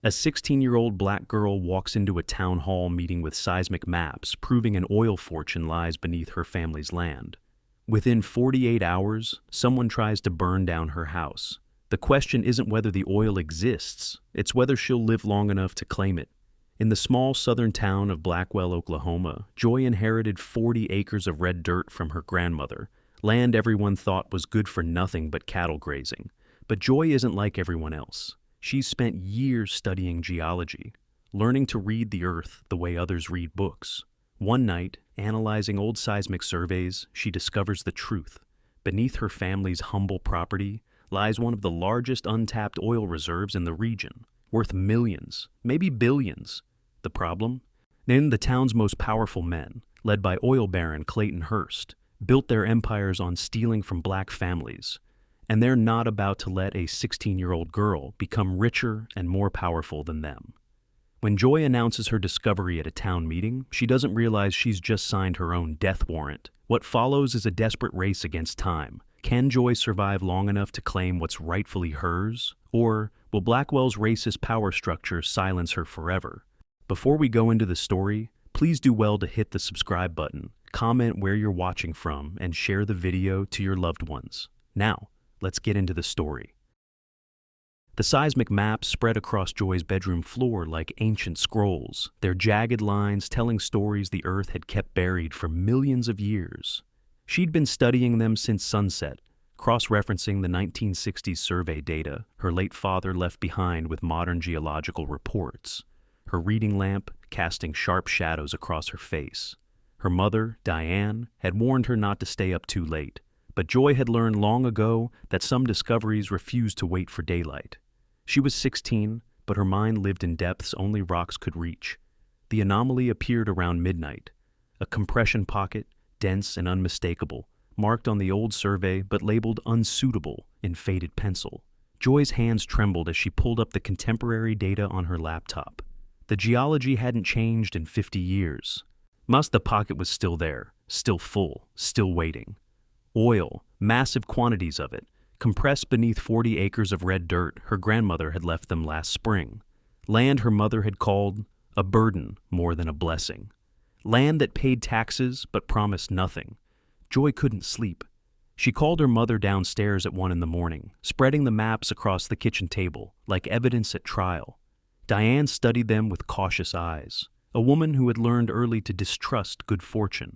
A 16-year-old black girl walks into a town hall meeting with seismic maps proving an oil fortune lies beneath her family's land. Within 48 hours, someone tries to burn down her house. The question isn't whether the oil exists, it's whether she'll live long enough to claim it. In the small southern town of Blackwell, Oklahoma, Joy inherited 40 acres of red dirt from her grandmother, land everyone thought was good for nothing but cattle grazing. But Joy isn't like everyone else. She's spent years studying geology, learning to read the earth the way others read books. One night, analyzing old seismic surveys, she discovers the truth. Beneath her family's humble property lies one of the largest untapped oil reserves in the region, worth millions, maybe billions. The problem? Then the town's most powerful men, led by oil baron Clayton Hearst, built their empires on stealing from black families. And they're not about to let a 16-year-old girl become richer and more powerful than them. When Joy announces her discovery at a town meeting, she doesn't realize she's just signed her own death warrant. What follows is a desperate race against time. Can Joy survive long enough to claim what's rightfully hers? Or will Blackwell's racist power structure silence her forever? Before we go into the story, please do well to hit the subscribe button, comment where you're watching from, and share the video to your loved ones. Now, let's get into the story. The seismic maps spread across Joy's bedroom floor like ancient scrolls, their jagged lines telling stories the earth had kept buried for millions of years. She'd been studying them since sunset, cross-referencing the 1960s survey data her late father left behind with modern geological reports, her reading lamp casting sharp shadows across her face. Her mother, Diane, had warned her not to stay up too late, but Joy had learned long ago that some discoveries refused to wait for daylight. She was 16, but her mind lived in depths only rocks could reach. The anomaly appeared around midnight, a compression pocket, dense and unmistakable, marked on the old survey but labeled unsuitable in faded pencil. Joy's hands trembled as she pulled up the contemporary data on her laptop. The geology hadn't changed in 50 years. The pocket was still there, still full, still waiting. Oil, massive quantities of it, compressed beneath 40 acres of red dirt her grandmother had left them last spring. Land her mother had called a burden more than a blessing. Land that paid taxes but promised nothing. Joy couldn't sleep. She called her mother downstairs at 1 a.m, spreading the maps across the kitchen table like evidence at trial. Diane studied them with cautious eyes, a woman who had learned early to distrust good fortune.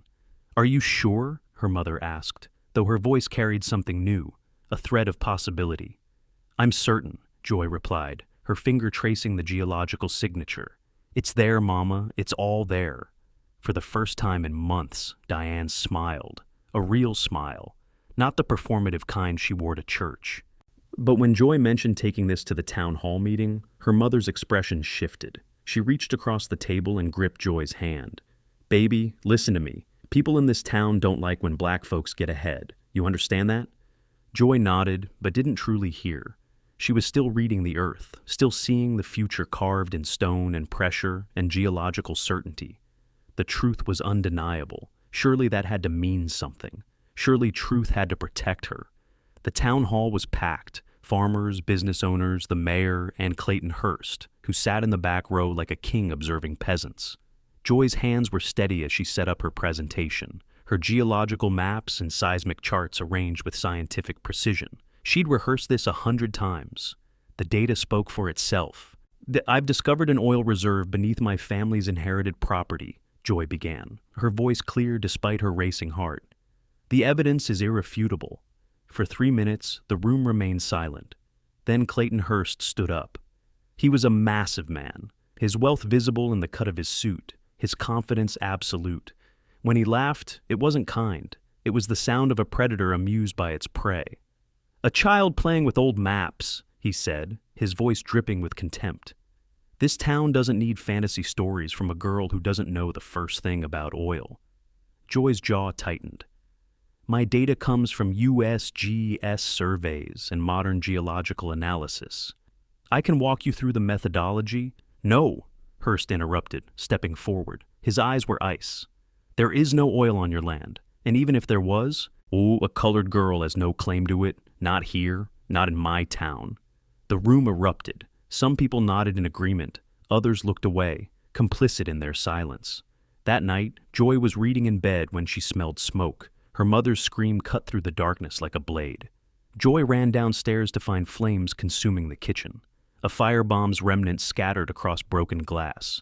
"Are you sure?" her mother asked, though her voice carried something new, a thread of possibility. "I'm certain," Joy replied, her finger tracing the geological signature. "It's there, Mama, it's all there." For the first time in months, Diane smiled, a real smile, not the performative kind she wore to church. But when Joy mentioned taking this to the town hall meeting, her mother's expression shifted. She reached across the table and gripped Joy's hand. "Baby, listen to me. People in this town don't like when black folks get ahead. You understand that?" Joy nodded, but didn't truly hear. She was still reading the earth, still seeing the future carved in stone and pressure and geological certainty. The truth was undeniable. Surely that had to mean something. Surely truth had to protect her. The town hall was packed. Farmers, business owners, the mayor, and Clayton Hearst, who sat in the back row like a king observing peasants. Joy's hands were steady as she set up her presentation, her geological maps and seismic charts arranged with scientific precision. She'd rehearsed this 100 times. The data spoke for itself. "I've discovered an oil reserve beneath my family's inherited property," Joy began, her voice clear despite her racing heart. "The evidence is irrefutable." For 3 minutes, the room remained silent. Then Clayton Hearst stood up. He was a massive man, his wealth visible in the cut of his suit, his confidence absolute. When he laughed, it wasn't kind. It was the sound of a predator amused by its prey. "A child playing with old maps," he said, his voice dripping with contempt. "This town doesn't need fantasy stories from a girl who doesn't know the first thing about oil." Joy's jaw tightened. "My data comes from USGS surveys and modern geological analysis. I can walk you through the methodology." "No," Hearst interrupted, stepping forward. His eyes were ice. "There is no oil on your land, and even if there was, a colored girl has no claim to it, not here, not in my town." The room erupted. Some people nodded in agreement, others looked away, complicit in their silence. That night, Joy was reading in bed when she smelled smoke. Her mother's scream cut through the darkness like a blade. Joy ran downstairs to find flames consuming the kitchen. A firebomb's remnants scattered across broken glass.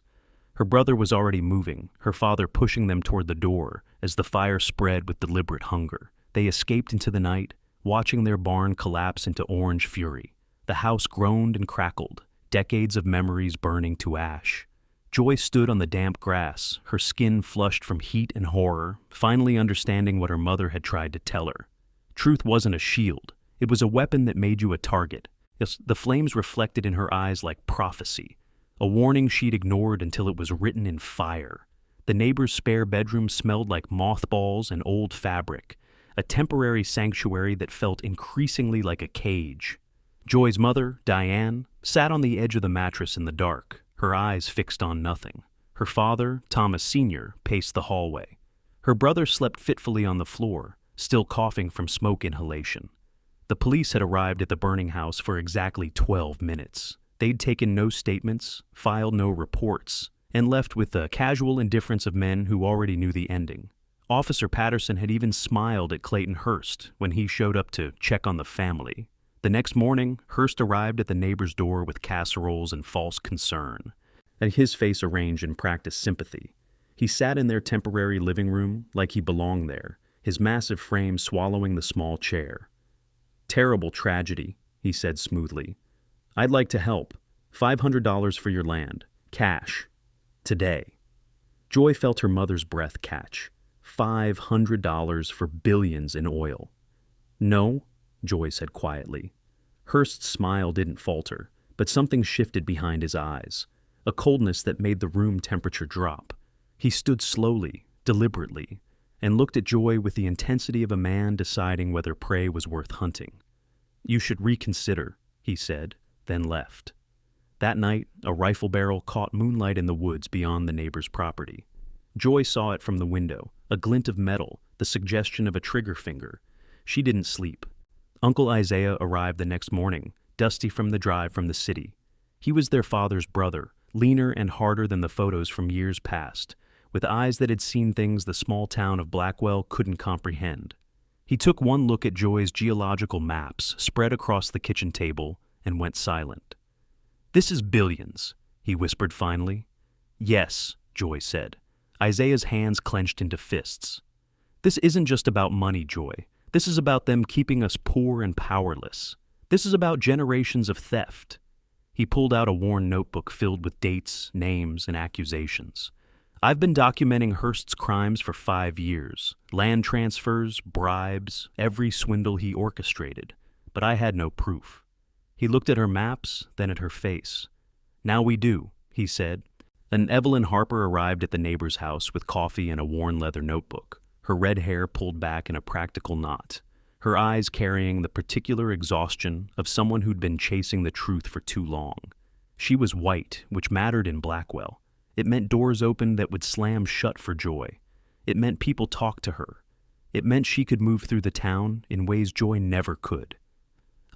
Her brother was already moving, her father pushing them toward the door as the fire spread with deliberate hunger. They escaped into the night, watching their barn collapse into orange fury. The house groaned and crackled, decades of memories burning to ash. Joy stood on the damp grass, her skin flushed from heat and horror, finally understanding what her mother had tried to tell her. Truth wasn't a shield. It was a weapon that made you a target. The flames reflected in her eyes like prophecy, a warning she'd ignored until it was written in fire. The neighbor's spare bedroom smelled like mothballs and old fabric, a temporary sanctuary that felt increasingly like a cage. Joy's mother, Diane, sat on the edge of the mattress in the dark, her eyes fixed on nothing. Her father, Thomas Sr., paced the hallway. Her brother slept fitfully on the floor, still coughing from smoke inhalation. The police had arrived at the burning house for exactly 12 minutes. They'd taken no statements, filed no reports, and left with the casual indifference of men who already knew the ending. Officer Patterson had even smiled at Clayton Hearst when he showed up to check on the family. The next morning, Hearst arrived at the neighbor's door with casseroles and false concern, and his face arranged in practiced sympathy. He sat in their temporary living room like he belonged there, his massive frame swallowing the small chair. "Terrible tragedy," he said smoothly. "I'd like to help. $500 for your land. Cash. Today." Joy felt her mother's breath catch. $500 for billions in oil. "No," Joy said quietly. Hearst's smile didn't falter, but something shifted behind his eyes, a coldness that made the room temperature drop. He stood slowly, deliberately, and looked at Joy with the intensity of a man deciding whether prey was worth hunting. "You should reconsider," he said, then left. That night, a rifle barrel caught moonlight in the woods beyond the neighbor's property. Joy saw it from the window, a glint of metal, the suggestion of a trigger finger. She didn't sleep. Uncle Isaiah arrived the next morning, dusty from the drive from the city. He was their father's brother, leaner and harder than the photos from years past, with eyes that had seen things the small town of Blackwell couldn't comprehend. He took one look at Joy's geological maps spread across the kitchen table and went silent. "This is billions," he whispered finally. "Yes," Joy said. Isaiah's hands clenched into fists. "This isn't just about money, Joy. This is about them keeping us poor and powerless. This is about generations of theft." He pulled out a worn notebook filled with dates, names, and accusations. "I've been documenting Hearst's crimes for 5 years. Land transfers, bribes, every swindle he orchestrated. But I had no proof." He looked at her maps, then at her face. "Now we do," he said. And Evelyn Harper arrived at the neighbor's house with coffee and a worn leather notebook, her red hair pulled back in a practical knot, her eyes carrying the particular exhaustion of someone who'd been chasing the truth for too long. She was white, which mattered in Blackwell. It meant doors opened that would slam shut for Joy. It meant people talked to her. It meant she could move through the town in ways Joy never could.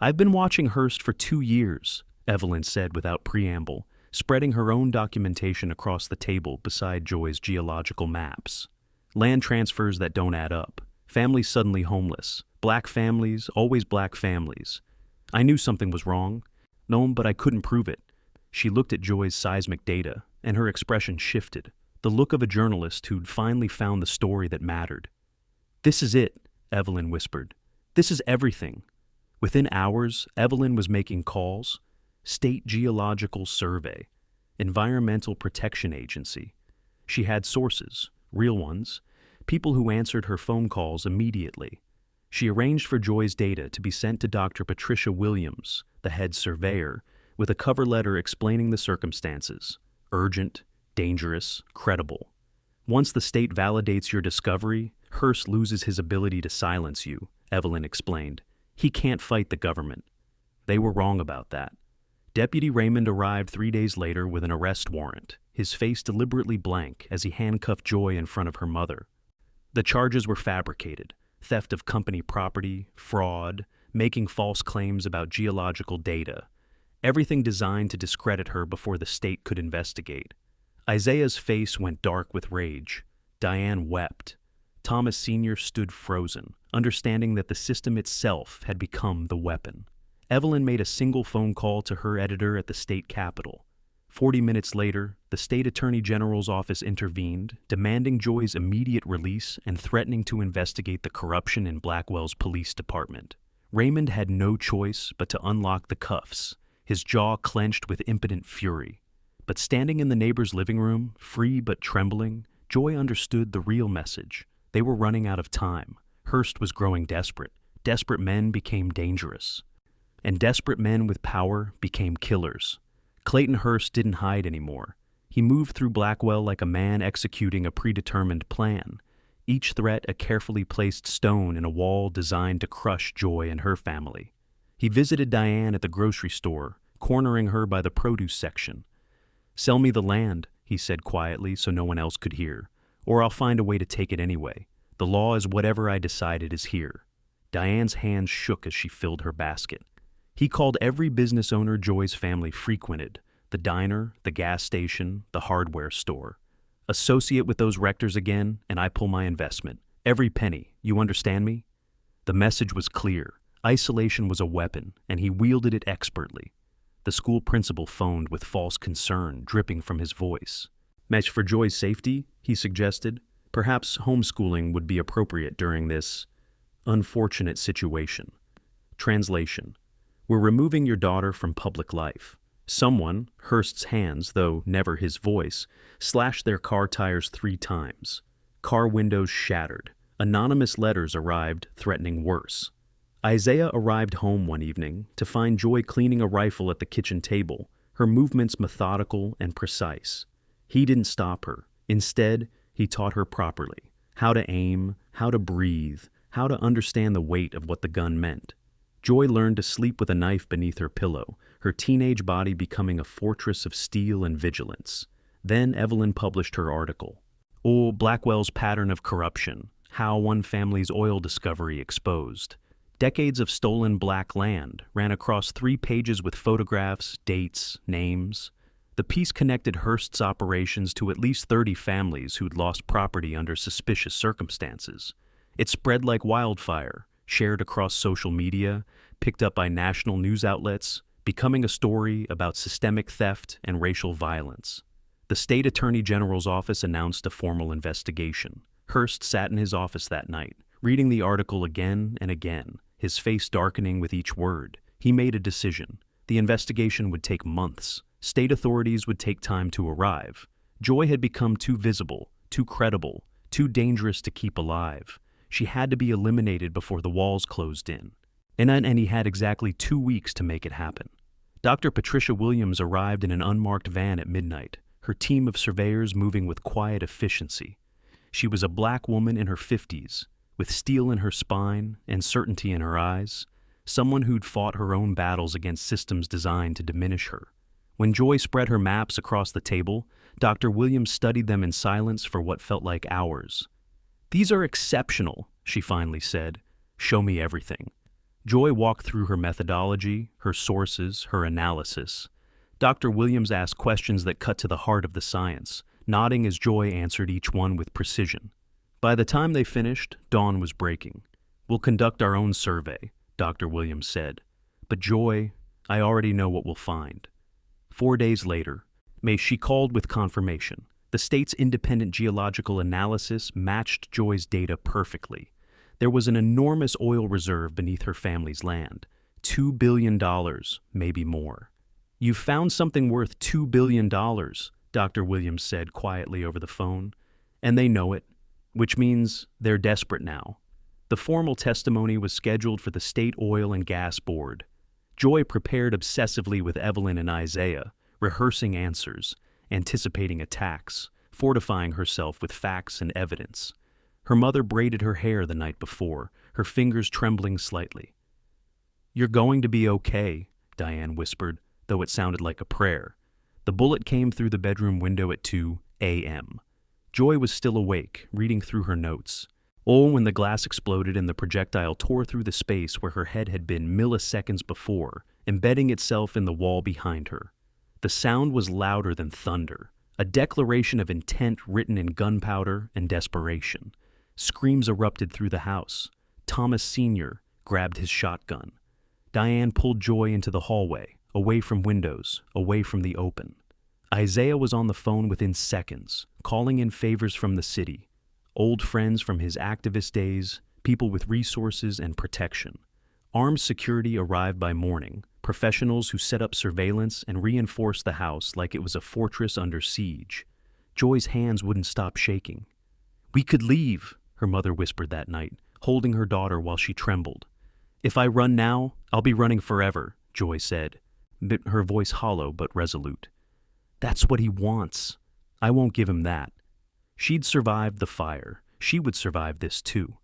"I've been watching Hearst for 2 years, Evelyn said without preamble, spreading her own documentation across the table beside Joy's geological maps. Land transfers that don't add up. Families suddenly homeless. Black families, always black families. I knew something was wrong. No, but I couldn't prove it." She looked at Joy's seismic data, and her expression shifted, the look of a journalist who'd finally found the story that mattered. "This is it," Evelyn whispered. "This is everything." Within hours, Evelyn was making calls. State Geological Survey, Environmental Protection Agency. She had sources, real ones, people who answered her phone calls immediately. She arranged for Joy's data to be sent to Dr. Patricia Williams, the head surveyor, with a cover letter explaining the circumstances. Urgent, dangerous, credible. "Once the state validates your discovery, Hearst loses his ability to silence you," Evelyn explained. "He can't fight the government." They were wrong about that. Deputy Raymond arrived 3 days later with an arrest warrant, his face deliberately blank as he handcuffed Joy in front of her mother. The charges were fabricated: theft of company property, fraud, making false claims about geological data. everything designed to discredit her before the state could investigate. Isaiah's face went dark with rage. Diane wept. Thomas Sr. stood frozen, understanding that the system itself had become the weapon. Evelyn made a single phone call to her editor at the state capitol. 40 minutes later, the state attorney general's office intervened, demanding Joy's immediate release and threatening to investigate the corruption in Blackwell's police department. Raymond had no choice but to unlock the cuffs, his jaw clenched with impotent fury. But standing in the neighbor's living room, free but trembling, Joy understood the real message. They were running out of time. Hearst was growing desperate. Desperate men became dangerous. And desperate men with power became killers. Clayton Hearst didn't hide anymore. He moved through Blackwell like a man executing a predetermined plan, each threat a carefully placed stone in a wall designed to crush Joy and her family. He visited Diane at the grocery store, cornering her by the produce section. "Sell me the land," he said quietly so no one else could hear, "or I'll find a way to take it anyway. The law is whatever I decided is here." Diane's hands shook as she filled her basket. He called every business owner Joy's family frequented, the diner, the gas station, the hardware store. "Associate with those rectors again, and I pull my investment. Every penny, you understand me?" The message was clear. Isolation was a weapon, and he wielded it expertly. The school principal phoned with false concern dripping from his voice. "Match for Joy's safety," he suggested. "Perhaps homeschooling would be appropriate during this unfortunate situation." Translation: "We're removing your daughter from public life." Someone, Hearst's hands, though never his voice, slashed their car tires 3 times. Car windows shattered. Anonymous letters arrived, threatening worse. Isaiah arrived home one evening to find Joy cleaning a rifle at the kitchen table, her movements methodical and precise. He didn't stop her. Instead, he taught her properly: how to aim, how to breathe, how to understand the weight of what the gun meant. Joy learned to sleep with a knife beneath her pillow, her teenage body becoming a fortress of steel and vigilance. Then Evelyn published her article. Blackwell's Pattern of Corruption: How One Family's Oil Discovery Exposed. Decades of stolen black land ran across 3 pages with photographs, dates, names. The piece connected Hearst's operations to at least 30 families who'd lost property under suspicious circumstances. It spread like wildfire, shared across social media, picked up by national news outlets, becoming a story about systemic theft and racial violence. The state attorney general's office announced a formal investigation. Hearst sat in his office that night, reading the article again and again, his face darkening with each word. He made a decision. The investigation would take months. State authorities would take time to arrive. Joy had become too visible, too credible, too dangerous to keep alive. She had to be eliminated before the walls closed in. And he had exactly 2 weeks to make it happen. Dr. Patricia Williams arrived in an unmarked van at midnight, her team of surveyors moving with quiet efficiency. She was a black woman in her 50s, with steel in her spine and certainty in her eyes, someone who'd fought her own battles against systems designed to diminish her. When Joy spread her maps across the table, Dr. Williams studied them in silence for what felt like hours. "These are exceptional," she finally said. "Show me everything." Joy walked through her methodology, her sources, her analysis. Dr. Williams asked questions that cut to the heart of the science, nodding as Joy answered each one with precision. By the time they finished, dawn was breaking. "We'll conduct our own survey," Dr. Williams said. "But Joy, I already know what we'll find." 4 days later, she called with confirmation. The state's independent geological analysis matched Joy's data perfectly. There was an enormous oil reserve beneath her family's land. $2 billion, maybe more. "You've found something worth $2 billion, Dr. Williams said quietly over the phone. "And they know it, which means they're desperate now." The formal testimony was scheduled for the State Oil and Gas Board. Joy prepared obsessively with Evelyn and Isaiah, rehearsing answers, anticipating attacks, fortifying herself with facts and evidence. Her mother braided her hair the night before, her fingers trembling slightly. "You're going to be okay," Diane whispered, though it sounded like a prayer. The bullet came through the bedroom window at 2 a.m. Joy was still awake, reading through her notes. When the glass exploded and the projectile tore through the space where her head had been milliseconds before, embedding itself in the wall behind her. The sound was louder than thunder, a declaration of intent written in gunpowder and desperation. Screams erupted through the house. Thomas Sr. grabbed his shotgun. Diane pulled Joy into the hallway, away from windows, away from the open. Isaiah was on the phone within seconds, calling in favors from the city, old friends from his activist days, people with resources and protection. Armed security arrived by morning, professionals who set up surveillance and reinforced the house like it was a fortress under siege. Joy's hands wouldn't stop shaking. "We could leave," her mother whispered that night, holding her daughter while she trembled. "If I run now, I'll be running forever," Joy said, her voice hollow but resolute. "That's what he wants. I won't give him that." She'd survived the fire. She would survive this too.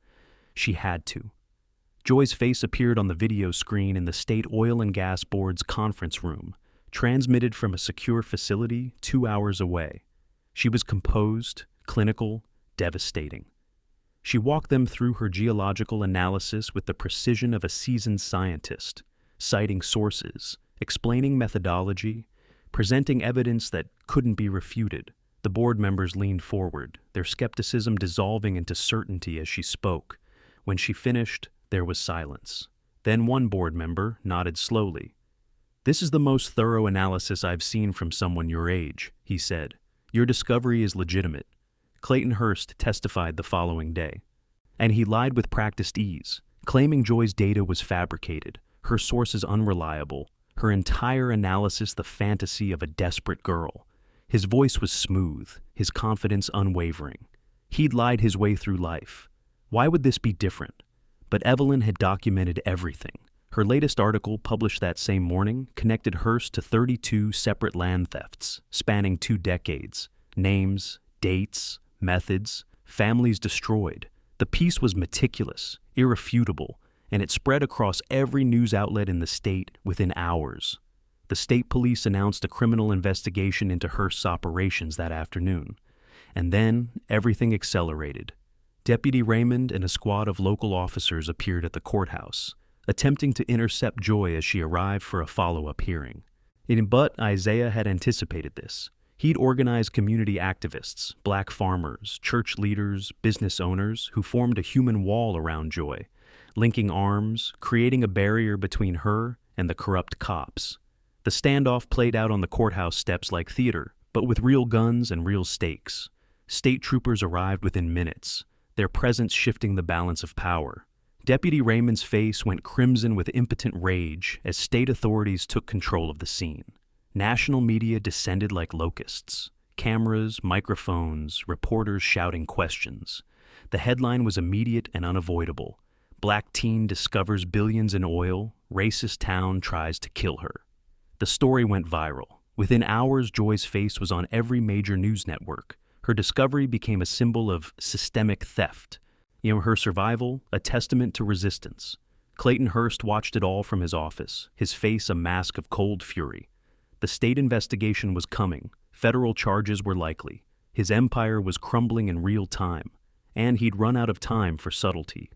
She had to. Joy's face appeared on the video screen in the State Oil and Gas Board's conference room, transmitted from a secure facility 2 hours away. She was composed, clinical, devastating. She walked them through her geological analysis with the precision of a seasoned scientist, citing sources, explaining methodology, presenting evidence that couldn't be refuted. The board members leaned forward, their skepticism dissolving into certainty as she spoke. When she finished, there was silence. Then one board member nodded slowly. "This is the most thorough analysis I've seen from someone your age," he said. "Your discovery is legitimate." Clayton Hearst testified the following day. And he lied with practiced ease, claiming Joy's data was fabricated, her sources unreliable, her entire analysis the fantasy of a desperate girl. His voice was smooth, his confidence unwavering. He'd lied his way through life. Why would this be different? But Evelyn had documented everything. Her latest article, published that same morning, connected Hearst to 32 separate land thefts, spanning 2 decades. Names, dates, methods, families destroyed. The piece was meticulous, irrefutable, and it spread across every news outlet in the state within hours. The state police announced a criminal investigation into Hearst's operations that afternoon. And then everything accelerated. Deputy Raymond and a squad of local officers appeared at the courthouse, attempting to intercept Joy as she arrived for a follow-up hearing. But Isaiah had anticipated this. He'd organized community activists, black farmers, church leaders, business owners who formed a human wall around Joy, linking arms, creating a barrier between her and the corrupt cops. The standoff played out on the courthouse steps like theater, but with real guns and real stakes. State troopers arrived within minutes, their presence shifting the balance of power. Deputy Raymond's face went crimson with impotent rage as state authorities took control of the scene. National media descended like locusts. Cameras, microphones, reporters shouting questions. The headline was immediate and unavoidable. Black teen discovers billions in oil, racist town tries to kill her. The story went viral. Within hours, Joy's face was on every major news network. Her discovery became a symbol of systemic theft. Her survival, a testament to resistance. Clayton Hearst watched it all from his office, his face a mask of cold fury. The state investigation was coming. Federal charges were likely. His empire was crumbling in real time, and he'd run out of time for subtlety.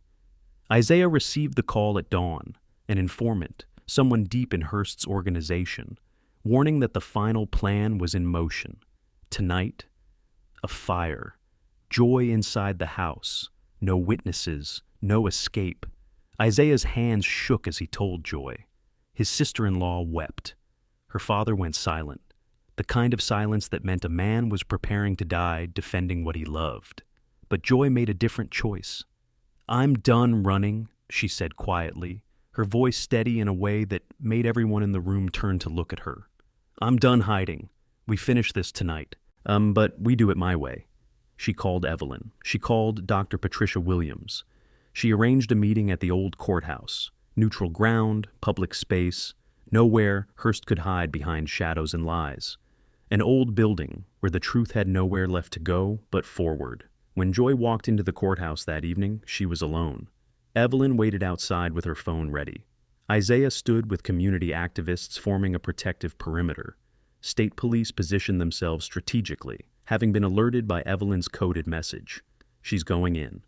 Isaiah received the call at dawn, an informant, someone deep in Hearst's organization, warning that the final plan was in motion. Tonight, a fire. Joy inside the house. No witnesses, no escape. Isaiah's hands shook as he told Joy. His sister-in-law wept. Her father went silent, the kind of silence that meant a man was preparing to die defending what he loved. But Joy made a different choice. "I'm done running," she said quietly, her voice steady in a way that made everyone in the room turn to look at her. "I'm done hiding. We finish this tonight. But we do it my way." She called Evelyn. She called Dr. Patricia Williams. She arranged a meeting at the old courthouse. Neutral ground, public space, nowhere Hearst could hide behind shadows and lies. An old building where the truth had nowhere left to go but forward. When Joy walked into the courthouse that evening, she was alone. Evelyn waited outside with her phone ready. Isaiah stood with community activists forming a protective perimeter. State police positioned themselves strategically, having been alerted by Evelyn's coded message. "She's going in."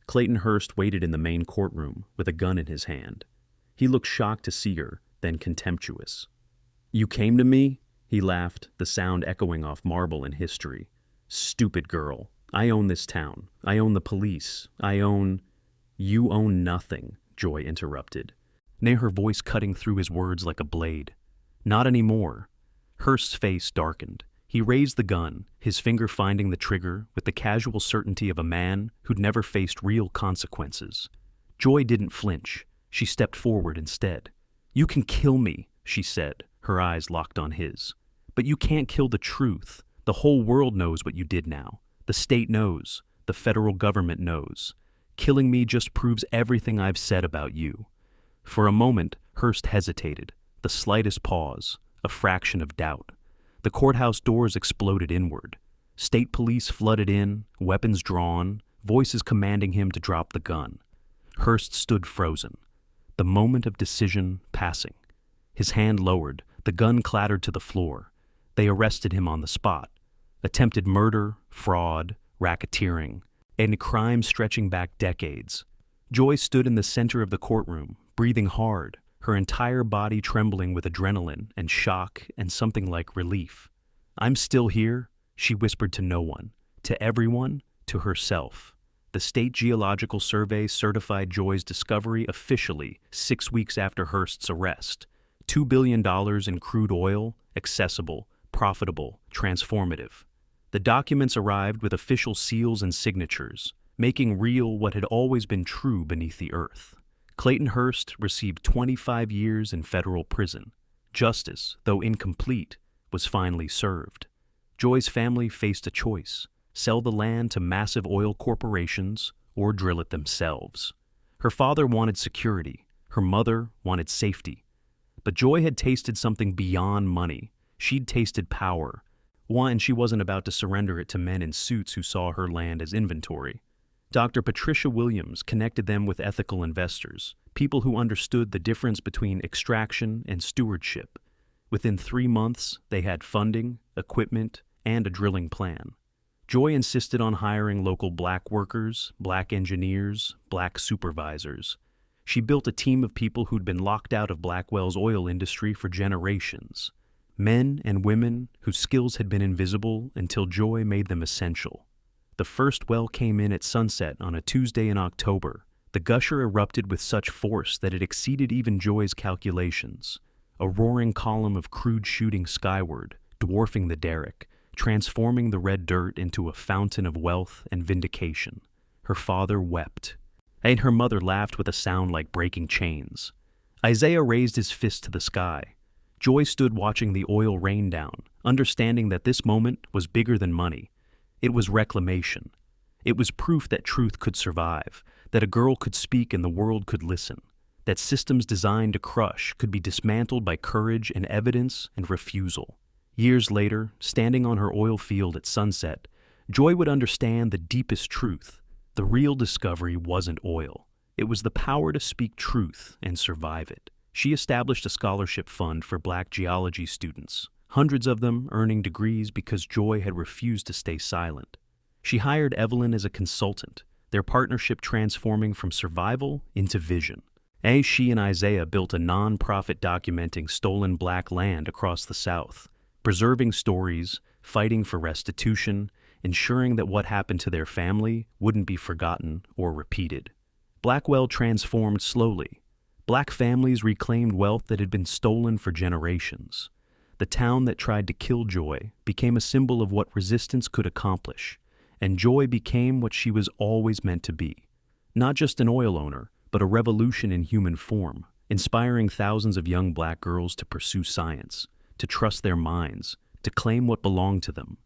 Clayton Hearst waited in the main courtroom with a gun in his hand. He looked shocked to see her, then contemptuous. "You came to me?" He laughed, the sound echoing off marble in history. "Stupid girl. I own this town. I own the police. I own—" "You own nothing," Joy interrupted, her voice cutting through his words like a blade. "Not anymore." Hearst's face darkened. He raised the gun, his finger finding the trigger with the casual certainty of a man who'd never faced real consequences. Joy didn't flinch. She stepped forward instead. "You can kill me," she said, her eyes locked on his. "But you can't kill the truth. The whole world knows what you did now. The state knows. The federal government knows. Killing me just proves everything I've said about you." For a moment, Hearst hesitated, the slightest pause, a fraction of doubt. The courthouse doors exploded inward. State police flooded in, weapons drawn, voices commanding him to drop the gun. Hearst stood frozen, the moment of decision passing. His hand lowered, the gun clattered to the floor. They arrested him on the spot. Attempted murder, fraud, racketeering, and crime stretching back decades. Joy stood in the center of the courtroom, breathing hard, her entire body trembling with adrenaline and shock and something like relief. "I'm still here," she whispered to no one, to everyone, to herself. The State Geological Survey certified Joy's discovery officially 6 weeks after Hearst's arrest. $2 billion in crude oil, accessible, profitable, transformative. The documents arrived with official seals and signatures, making real what had always been true beneath the earth. Clayton Hearst received 25 years in federal prison. Justice, though incomplete, was finally served. Joy's family faced a choice: sell the land to massive oil corporations or drill it themselves. Her father wanted security. Her mother wanted safety. But Joy had tasted something beyond money. She'd tasted power. And she wasn't about to surrender it to men in suits who saw her land as inventory. Dr. Patricia Williams connected them with ethical investors, people who understood the difference between extraction and stewardship. Within 3 months, they had funding, equipment, and a drilling plan. Joy insisted on hiring local black workers, black engineers, black supervisors. She built a team of people who'd been locked out of Blackwell's oil industry for generations. Men and women whose skills had been invisible until Joy made them essential. The first well came in at sunset on a Tuesday in October. The gusher erupted with such force that it exceeded even Joy's calculations. A roaring column of crude shooting skyward, dwarfing the derrick, transforming the red dirt into a fountain of wealth and vindication. Her father wept, and her mother laughed with a sound like breaking chains. Isaiah raised his fist to the sky. Joy stood watching the oil rain down, understanding that this moment was bigger than money. It was reclamation. It was proof that truth could survive, that a girl could speak and the world could listen, that systems designed to crush could be dismantled by courage and evidence and refusal. Years later, standing on her oil field at sunset, Joy would understand the deepest truth. The real discovery wasn't oil. It was the power to speak truth and survive it. She established a scholarship fund for black geology students, hundreds of them earning degrees because Joy had refused to stay silent. She hired Evelyn as a consultant, their partnership transforming from survival into vision. She and Isaiah built a non-profit documenting stolen black land across the South, preserving stories, fighting for restitution, ensuring that what happened to their family wouldn't be forgotten or repeated. Blackwell transformed slowly. Black families reclaimed wealth that had been stolen for generations. The town that tried to kill Joy became a symbol of what resistance could accomplish, and Joy became what she was always meant to be. Not just an oil owner, but a revolution in human form, inspiring thousands of young black girls to pursue science, to trust their minds, to claim what belonged to them.